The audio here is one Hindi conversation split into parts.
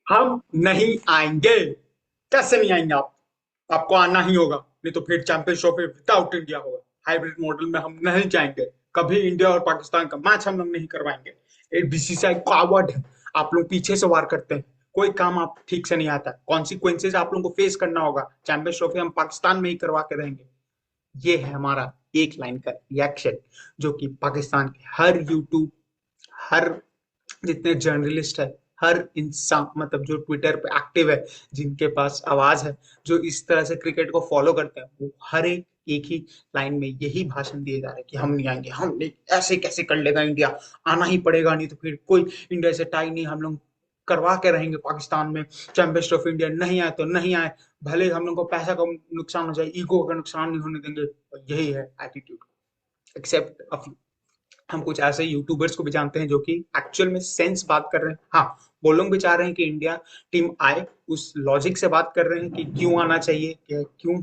हम नहीं आएंगे। कैसे नहीं आएंगे आप? आपको आना ही होगा, नहीं तो फिर चैंपियंस ट्रॉफी विदाउट इंडिया होगा। हाइब्रिड मॉडल में हम नहीं जाएंगे। कभी इंडिया और पाकिस्तान का मैच हम लोग नहीं करवाएंगे। ये बीसीसीआई कावर्ड है। आप लोग पीछे से वार करते हैं। कोई काम आप ठीक से नहीं आता। कॉन्सिक्वेंसेज आप लोगों को फेस करना होगा। चैंपियंस ट्रॉफी हम पाकिस्तान में ही करवा के रहेंगे। ये है हमारा एक लाइन का रिएक्शन, जो कि पाकिस्तान के हर यूट्यूब, हर जितने जर्नलिस्ट है, हर इंसान मतलब जो ट्विटर पे एक्टिव है, जिनके पास आवाज है, जो इस तरह से क्रिकेट को फॉलो करते हैं, वो हर एक ही लाइन में यही भाषण दिए जा रहे हैं कि हम नहीं आएंगे, हम नहीं, ऐसे कैसे कर लेगा इंडिया, आना ही पड़ेगा, नहीं तो फिर कोई इंडिया से टाई नहीं, हम लोग करवा के रहेंगे पाकिस्तान में चैंपियंस ट्रॉफी। इंडिया नहीं आए तो नहीं आए, भले हम लोग को पैसा का नुकसान हो जाए, ईगो का नुकसान नहीं होने देंगे। यही है एटीट्यूड। एक्सेप्ट हम कुछ ऐसे यूट्यूबर्स को भी जानते हैं जो कि एक्चुअल में सेंस बात कर रहे हैं। हाँ, वो लोग भी चाह रहे हैं कि इंडिया टीम आए, उस लॉजिक से बात कर रहे हैं कि क्यों आना चाहिए, क्यों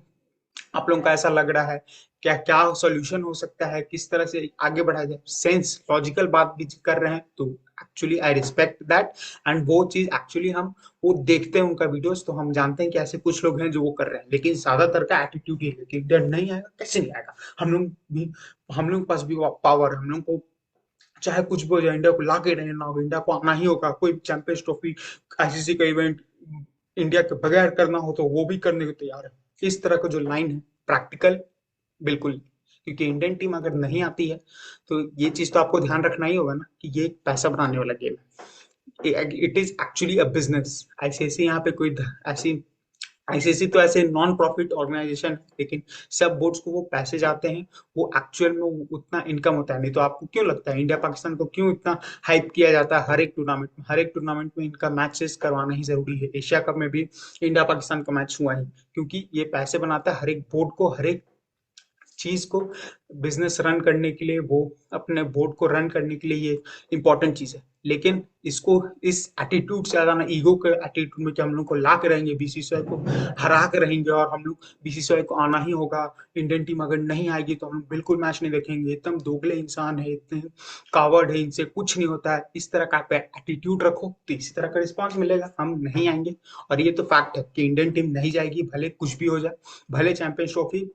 आप लोगों का ऐसा लग रहा है, क्या क्या सॉल्यूशन हो सकता है, किस तरह से आगे बढ़ाया जाए, सेंस लॉजिकल बात भी कर रहे हैं। तो actually I respect that. And वो चीज एक्चुअली हम वो देखते हैं उनका वीडियोस, तो हम जानते हैं कि ऐसे कुछ लोग हैं जो वो कर रहे हैं। लेकिन ज्यादातर का एटीट्यूड ये है कि इंडिया नहीं आएगा, कैसे नहीं आएगा, हम लोग भी, हम लोग के पास भी पावर, हम लोग को चाहे कुछ भी हो जाए, इंडिया को ला के रहना होगा, इंडिया को आना ही होगा। कोई चैंपियंस ट्रॉफी, आईसीसी का इवेंट इंडिया के बगैर करना हो तो वो भी करने को तैयार है। इस तरह का जो लाइन है, प्रैक्टिकल बिल्कुल। क्योंकि इंडियन टीम अगर नहीं आती है, तो ये चीज तो आपको ध्यान रखना ही होगा ना कि ये एक पैसा बनाने वाला गेम है। It is actually a business. ICC यहाँ पे कोई ऐसी, आईसीसी तो ऐसे नॉन प्रॉफिट ऑर्गेनाइजेशन है, लेकिन सब बोर्ड्स को वो पैसे जाते हैं, वो एक्चुअल में वो उतना इनकम होता है। नहीं तो आपको क्यों लगता है इंडिया पाकिस्तान को क्यों इतना हाइप किया जाता है? हर एक टूर्नामेंट में, हर एक टूर्नामेंट में इनका मैचेस करवाना ही जरूरी है। एशिया कप में भी इंडिया पाकिस्तान का मैच हुआ है, क्योंकि ये पैसे बनाता है हर एक बोर्ड को, हर एक चीज को बिजनेस रन करने के लिए, वो अपने बोर्ड को रन करने के लिए ये इंपॉर्टेंट चीज है। लेकिन इसको इस एटीट्यूड से ज्यादा ना, ईगो के एटीट्यूड में कि हम लोग को ला के रहेंगे, बीसीसीआई को हरा के रहेंगे और हम लोग बीसीसीआई को आना ही होगा, इंडियन टीम अगर नहीं आएगी तो हम लोग बिल्कुल मैच नहीं देखेंगे, एकदम दोगले इंसान है, इतने कावर्ड है, इनसे कुछ नहीं होता है, इस तरह का एटीट्यूड रखो तो इसी तरह का रिस्पॉन्स मिलेगा। हम नहीं आएंगे। और ये तो फैक्ट है कि इंडियन टीम नहीं जाएगी, भले कुछ भी हो जाए, भले चैंपियंस ट्रॉफी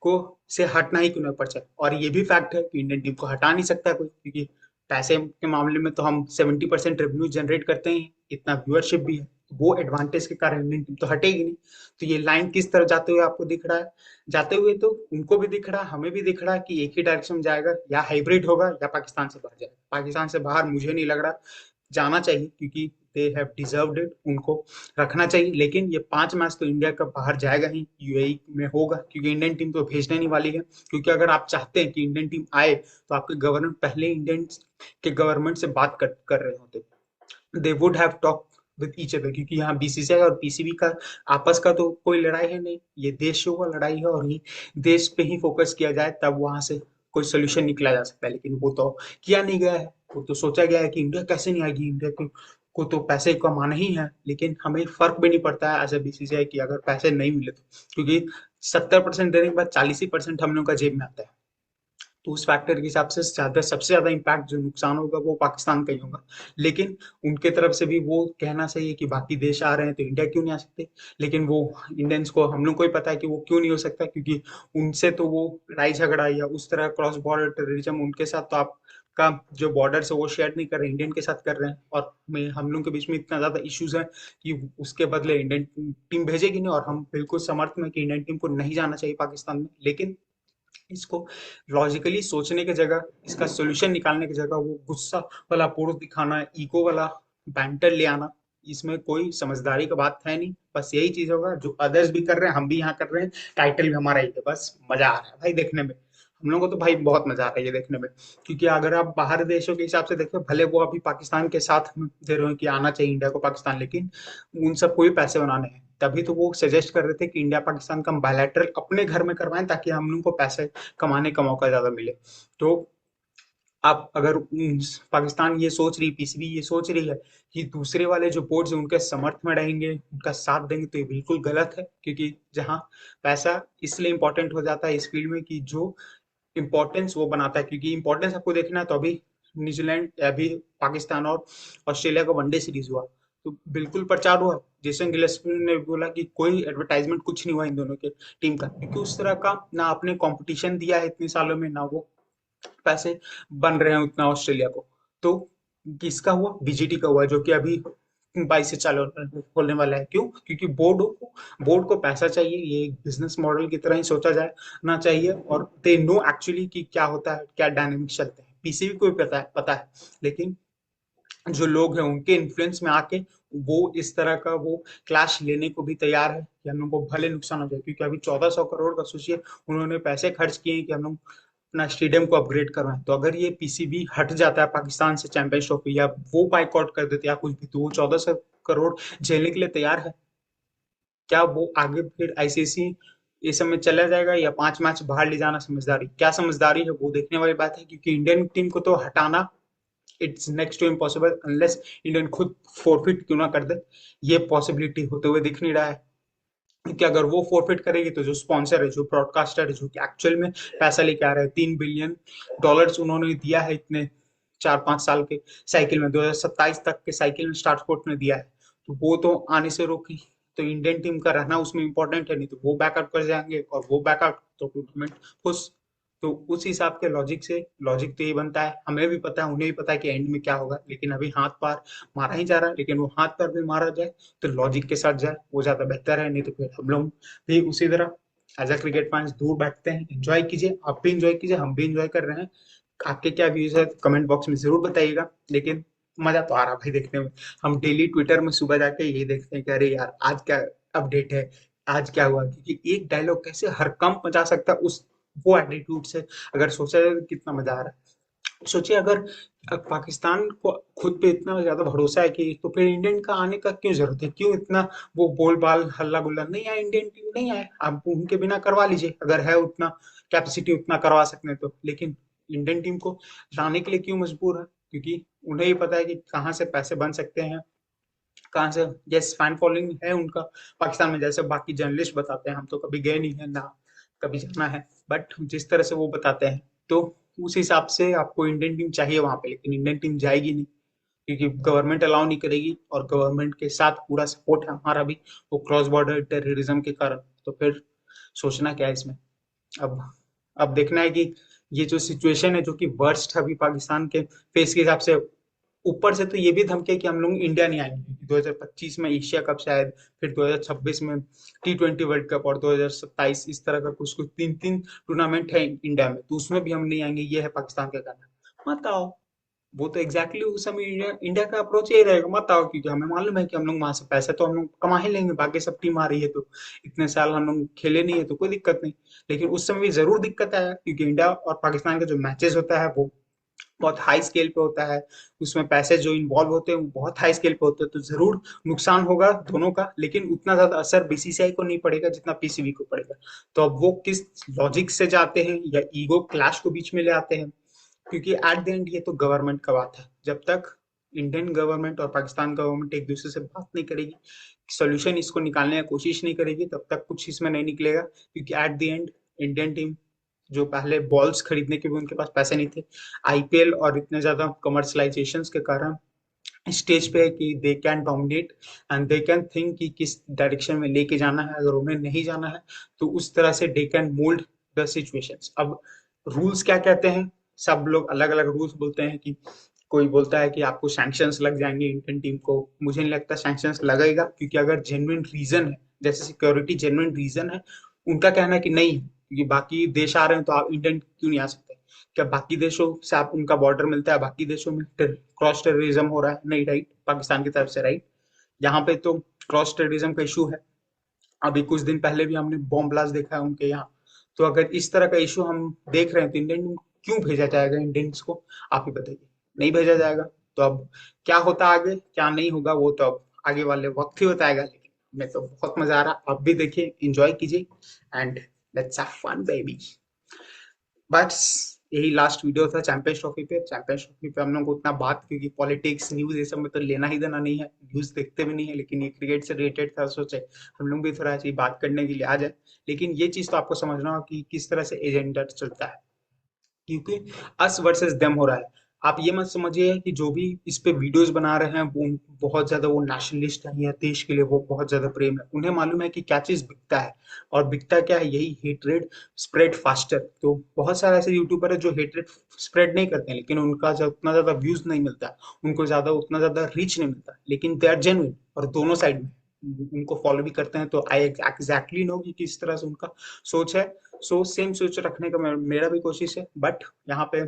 को से हटना ही क्यों ना पड़ जाए। और ये भी फैक्ट है कि इंडियन टीम को हटा नहीं सकता कोई, क्योंकि पैसे के मामले में तो हम 70% रेवेन्यू जनरेट करते हैं, इतना व्यूअरशिप भी है, तो वो एडवांटेज के कारण इंडियन टीम तो हटेगी नहीं। तो ये लाइन किस तरह जाते हुए आपको दिख रहा है? जाते हुए तो उनको भी दिख रहा है, हमें भी दिख रहा है कि एक ही डायरेक्शन में जाएगा, या हाइब्रिड होगा या पाकिस्तान से बाहर जाएगा। पाकिस्तान से बाहर मुझे नहीं लग रहा जाना चाहिए, क्योंकि दे हैव डिजर्व्ड इट, उनको रखना चाहिए। लेकिन ये 5 मैच तो इंडिया का बाहर जाएगा ही, यूएई में होगा, क्योंकि इंडियन टीम तो भेजने नहीं वाली है। क्योंकि अगर आप चाहते हैं कि इंडियन टीम आए, तो आपके गवर्नमेंट पहले इंडियन के गवर्नमेंट से बात कर रहे होते, they would have talk with each other. क्योंकि यहाँ बीसीसीआई और पीसीबी का आपस का तो कोई लड़ाई है नहीं, ये देशों का लड़ाई है, और ये देश पे ही फोकस किया जाए तब वहां से कोई सोल्यूशन निकला जा सकता है। लेकिन वो तो किया नहीं गया है। वो तो सोचा गया है कि इंडिया कैसे नहीं आएगी, इंडिया को तो पैसे कमाना ही है। लेकिन हमें फर्क भी नहीं पड़ता है एज ए बीसीसीआई की, अगर पैसे नहीं मिले तो, क्योंकि 70% देने के बाद 40% हम लोग का जेब में आता है। तो उस फैक्टर के हिसाब से ज्यादा, सबसे ज्यादा इम्पैक्ट जो नुकसान होगा वो पाकिस्तान का ही होगा। लेकिन उनके तरफ से भी वो कहना सही है कि बाकी देश आ रहे हैं तो इंडिया क्यों नहीं आ सकते। लेकिन वो इंडियंस को, हम लोग को ही पता है कि वो क्यों नहीं हो सकता, क्योंकि उनसे तो वो लड़ाई झगड़ा या उस तरह क्रॉस बॉर्डर टेररिज्म उनके साथ तो आपका जो बॉर्डर से वो शेयर नहीं कर रहे, इंडियन के साथ कर रहे हैं। और हम लोग के बीच में इतना ज्यादा इश्यूज है कि उसके बदले इंडियन टीम भेजेगी नहीं। और हम बिल्कुल समर्थ में कि इंडियन टीम को नहीं जाना चाहिए पाकिस्तान में। लेकिन इसको लॉजिकली सोचने की जगह, इसका सोल्यूशन निकालने की जगह, वो गुस्सा वाला पोर्स दिखाना, ईगो वाला बैंटर ले आना, इसमें कोई समझदारी की बात है नहीं। बस यही चीज होगा जो अदर्स भी कर रहे हैं, हम भी यहाँ कर रहे हैं, टाइटल भी हमारा ही है, बस मजा आ रहा है भाई देखने में। हम लोगों को तो भाई बहुत मजा आ रहा है ये देखने में। क्योंकि अगर आप बाहर देशों के हिसाब से देखें, भले वो अभी पाकिस्तान के साथ दे रहे हो कि आना चाहिए इंडिया को पाकिस्तान, लेकिन उन सबको भी पैसे बनाने हैं। तभी तो वो सजेस्ट कर रहे थे कि इंडिया पाकिस्तान का बायलैटरल अपने घर में करवाएं, ताकि हम लोग को पैसे कमाने का मौका ज्यादा मिले। तो आप अगर पाकिस्तान ये सोच रही, पीसीबी ये सोच रही है कि दूसरे वाले जो बोर्ड्स हैं उनके समर्थ में रहेंगे, उनका साथ देंगे, तो ये बिल्कुल गलत है। क्योंकि जहाँ पैसा इसलिए इंपॉर्टेंट हो जाता है इस फील्ड में कि जो इंपॉर्टेंस वो बनाता है। क्योंकि इंपॉर्टेंस आपको देखना है तो अभी न्यूजीलैंड, अभी पाकिस्तान और ऑस्ट्रेलिया का वनडे सीरीज हुआ, तो बिल्कुल प्रचार हुआ। जेसन गिलेस्पी ने बोला कि कोई एडवर्टाइजमेंट कुछ नहीं हुआ इन दोनों के टीम का, क्योंकि उस तरह का ना आपने कंपटीशन दिया है इतने सालों में, ना वो पैसे बन रहे हैं उतना ऑस्ट्रेलिया को। तो किसका हुआ? बीजीटी का हुआ, जो कि अभी 22 से चालू होने वाला है। क्यों? क्योंकि बोर्ड को पैसा चाहिए, ये एक बिजनेस मॉडल की तरह ही सोचा जाए ना चाहिए, और दे नो एक्चुअली कि क्या होता है, क्या डायनेमिक्स चलते हैं। पीसीबी को भी पता है, लेकिन जो लोग हैं उनके इन्फ्लुएंस में आके वो इस तरह का वो क्लैश लेने को भी तैयार है कि हम लोग को भले नुकसान हो जाए, क्योंकि अभी 1400 करोड़ का सोचिए उन्होंने पैसे खर्च किए हैं कि हम लोग अपना स्टेडियम को अपग्रेड करवाएं। तो अगर ये पीसीबी हट जाता है पाकिस्तान से चैंपियंस ट्रॉफी, या वो बाइकआउट कर देते या कुछ भी, तो वो 1400 करोड़ झेलने के लिए तैयार है क्या? वो आगे फिर आईसीसी ये सब में चला जाएगा, या 5 मैच बाहर ले जाना समझदारी? क्या समझदारी है वो देखने वाली बात है, क्योंकि इंडियन टीम को तो हटाना it's next to impossible, unless Indian खुद फोरफिट क्यों ना कर दे। ये पॉसिबिलिटी होते हुए दिख नहीं रहा है, क्योंकि अगर वो फोरफिट करेगी तो जो स्पॉन्सर है, जो ब्रॉडकास्टर है, जो कि एक्चुअल में पैसा लेके आ रहे हैं, $3 बिलियन उन्होंने दिया है इतने 4-5 साल के साइकिल में, 2027 तक के साइकिल में स्टार स्पोर्ट ने दिया है, तो वो तो आने से रोकी। तो इंडियन टीम का रहना उसमें इंपॉर्टेंट है, नहीं तो वो बैकआउट कर जाएंगे, और वो बैकआउट तो टूर्नामेंट खुश। तो उस हिसाब के लॉजिक तो ये बनता है, हमें भी पता है, उन्हें भी पता है कि एंड में क्या होगा, लेकिन अभी हाथ पार मारा ही जा रहा है। लेकिन वो हाथ पैर भी मारा जाए तो लॉजिक के साथ जाए, वो ज्यादा बेहतर है। नहीं तो फिर हम लोग भी उसी तरह एज अ क्रिकेट फैंस दूर बैठते हैं। एंजॉय कीजिए, आप भी एंजॉय कीजिए, हम भी एंजॉय कर रहे हैं। आपके क्या व्यूज है कमेंट बॉक्स में जरूर बताइएगा। लेकिन मजा तो आ रहा भाई देखने में। हम डेली ट्विटर में सुबह जाके ये देखते हैं कि अरे यार आज क्या अपडेट है, आज क्या हुआ, क्योंकि एक डायलॉग कैसे हर कम मचा सकता है उस वो एटीट्यूड से। अगर सोचा जाए तो कितना मजा आ रहा है। सोचिए अगर पाकिस्तान को खुद पे इतना ज्यादा भरोसा है कि, तो फिर इंडियन का आने का क्यों जरूरत है? क्यों इतना वो बोलबाल हल्ला गुल्ला? नहीं आए इंडियन टीम, नहीं आए, आप उनके बिना करवा लीजिए, अगर है उतना कैपेसिटी उतना करवा सकते हैं तो। लेकिन इंडियन टीम को लाने के लिए क्यों मजबूर है? क्योंकि उन्हें ही पता है कि कहाँ से पैसे बन सकते हैं, कहाँ से। यस, फैन फॉलोइंग है उनका पाकिस्तान में, जैसे बाकी जर्नलिस्ट बताते हैं, हम तो कभी गए नहीं है ना कभी जाना है, बट जिस तरह से वो बताते हैं, तो उस हिसाब से आपको इंडियन टीम चाहिए वहां पे। लेकिन इंडियन टीम जाएगी नहीं, क्योंकि गवर्नमेंट अलाउ नहीं करेगी, और गवर्नमेंट के साथ पूरा सपोर्ट है हमारा भी, वो क्रॉस बॉर्डर टेररिज्म के कारण। तो फिर सोचना क्या है इसमें? अब अब देखना है कि ये जो सिचुएशन है, जो कि वर्स्ट है अभी पाकिस्तान के फेस के हिसाब से, ऊपर से तो ये भी धमकी है कि हम लोग इंडिया नहीं आएंगे, क्योंकि 2025 में एशिया कप शायद, फिर 2026 में T20 वर्ल्ड कप, और 2027 इस तरह का कुछ कुछ 3-3 टूर्नामेंट है इंडिया में, तो उसमें भी हम नहीं आएंगे। ये है पाकिस्तान का कहना, मत आओ। वो तो एग्जैक्टली exactly उस समय इंडिया इंडिया का अप्रोच यही रहेगा, मत आओ, क्योंकि हमें मालूम है कि हम लोग वहां से पैसे तो हम लोग कमा ही लेंगे, बाकी सब टीम आ रही है तो। इतने साल हम लोग खेले नहीं है तो कोई दिक्कत नहीं। लेकिन उस समय भी जरूर दिक्कत आया, क्योंकि इंडिया और पाकिस्तान का जो मैचेस होता है वो बहुत हाई स्केल पे होता है, उसमें पैसे जो इन्वॉल्व होते हैं वो बहुत हाई स्केल पे होते हैं, तो जरूर नुकसान होगा दोनों का, लेकिन उतना ज्यादा असर बीसीसीआई को नहीं पड़ेगा जितना पीसीबी को पड़ेगा। तो अब वो किस लॉजिक से जाते हैं, या ईगो क्लैश को बीच में ले आते हैं, क्योंकि एट द एंड ये तो गवर्नमेंट का बात है। जब तक इंडियन गवर्नमेंट और पाकिस्तान गवर्नमेंट एक दूसरे से बात नहीं करेगी, सोल्यूशन इसको निकालने की कोशिश नहीं करेगी, तब तक कुछ इसमें नहीं निकलेगा। क्योंकि at the end Indian team, जो पहले बॉल्स खरीदने के भी उनके पास पैसे नहीं थे, आईपीएल और इतने ज्यादा कमर्शलाइजेशन के कारण स्टेज पे है कि they can dominate, and they can think कि किस डायरेक्शन में लेके जाना है। अगर उन्हें नहीं जाना है तो उस तरह से they can mould the situations. अब रूल्स क्या कहते हैं? सब लोग अलग अलग रूल्स बोलते हैं कि, कोई बोलता है कि आपको सैंक्शंस लग जाएंगे इंडियन टीम को। मुझे नहीं लगता सैंक्शंस लगेगा, क्योंकि अगर जेन्युइन रीजन है, जैसे सिक्योरिटी जेन्युइन रीजन है, उनका कहना है कि नहीं, क्योंकि बाकी देश आ रहे हैं तो आप इंडियन क्यों नहीं आ सकते? क्या बाकी देशों से आप उनका बॉर्डर मिलता है, बाकी देशों में क्रॉस टेररिज्म हो रहा है? नहीं, राइट, पाकिस्तान की तरफ से, राइट। यहाँ पे तो क्रॉस टेररिज्म का इशू है। अभी कुछ दिन पहले भी हमने बॉम्ब ब्लास्ट देखा है उनके यहाँ। तो अगर इस तरह का इशू हम देख रहे हैं तो इंडियन क्यों भेजा जाएगा इंडियंस को? आप ही बताइए, नहीं भेजा जाएगा। तो अब क्या होता आगे क्या नहीं होगा वो तो अब आगे वाले वक्त ही बताएगा। लेकिन हमें तो बहुत मजा आ रहा, आप भी देखिए, एंजॉय कीजिए, and let's have fun baby. बस यही लास्ट वीडियो था चैंपियंस ट्रॉफी पे। चैंपियंस ट्रॉफी पे हम लोग को उतना बात, क्योंकि पॉलिटिक्स न्यूज ये सब में तो लेना ही देना नहीं है, न्यूज देखते भी नहीं है, लेकिन ये क्रिकेट से रिलेटेड था, सोचे हम लोग भी थोड़ा ऐसी बात करने के लिए आ जाए। लेकिन ये चीज तो आपको समझना होगा कि किस तरह से एजेंडा चलता है, क्योंकि अस वर्सेस देम हो रहा है। आप ये मत समझिए कि जो भी इस पे वीडियोस बना रहे हैं वो बहुत ज्यादा वो नेशनलिस्ट है या देश के लिए वो बहुत ज्यादा प्रेम है। उन्हें मालूम है कि क्या चीज बिकता है, और बिकता क्या है, यही हेटरेड स्प्रेड फास्टर। तो बहुत सारे ऐसे यूट्यूबर है जो हेटरेड स्प्रेड नहीं करते हैं, लेकिन उनका जब उतना ज्यादा व्यूज नहीं मिलता, उनको ज्यादा उतना ज्यादा रीच नहीं मिलता, लेकिन दे आर जेन्युइन और दोनों साइड में उनको फॉलो भी करते हैं। तो आई एग्जैक्टली नो कि किस तरह से उनका सोच है। सो सेम सोच रखने का मेरा भी कोशिश है। बट यहाँ पे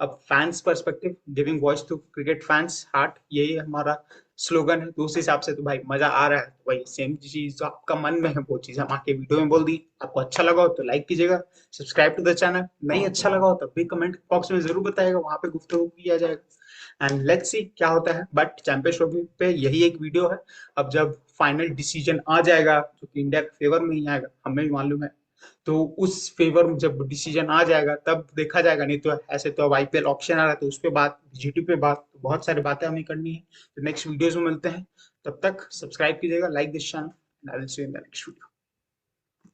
अब fans perspective, giving voice to cricket fans heart, यही हमारा स्लोगन है। तो उस हिसाब से तो भाई मजा आ रहा है, तो भाई सेम चीज जो आपका मन में है वो चीज हम आके वीडियो में बोल दी। आपको अच्छा लगा हो तो लाइक कीजिएगा, सब्सक्राइब टू द चैनल। नहीं अच्छा लगा हो तब भी कमेंट बॉक्स में जरूर बताइएगा, वहां पे गुफ्तगू किया जाएगा। एंड लेट्स सी क्या होता है। बट चैंपियंस ट्रॉफी पे यही एक वीडियो है। अब जब फाइनल डिसीजन आ जाएगा जो कि इंडिया के फेवर में ही आएगा, हमें भी मालूम है, तो उस फेवर में जब डिसीजन आ जाएगा तब देखा जाएगा। नहीं तो ऐसे तो अब आईपीएल ऑप्शन आ रहा है, तो उस पे बात, जीटी पे बात, तो बहुत सारी बातें हमें करनी है। तो नेक्स्ट वीडियोस में मिलते हैं, तब तक सब्सक्राइब कीजिएगा, like this channel, next video.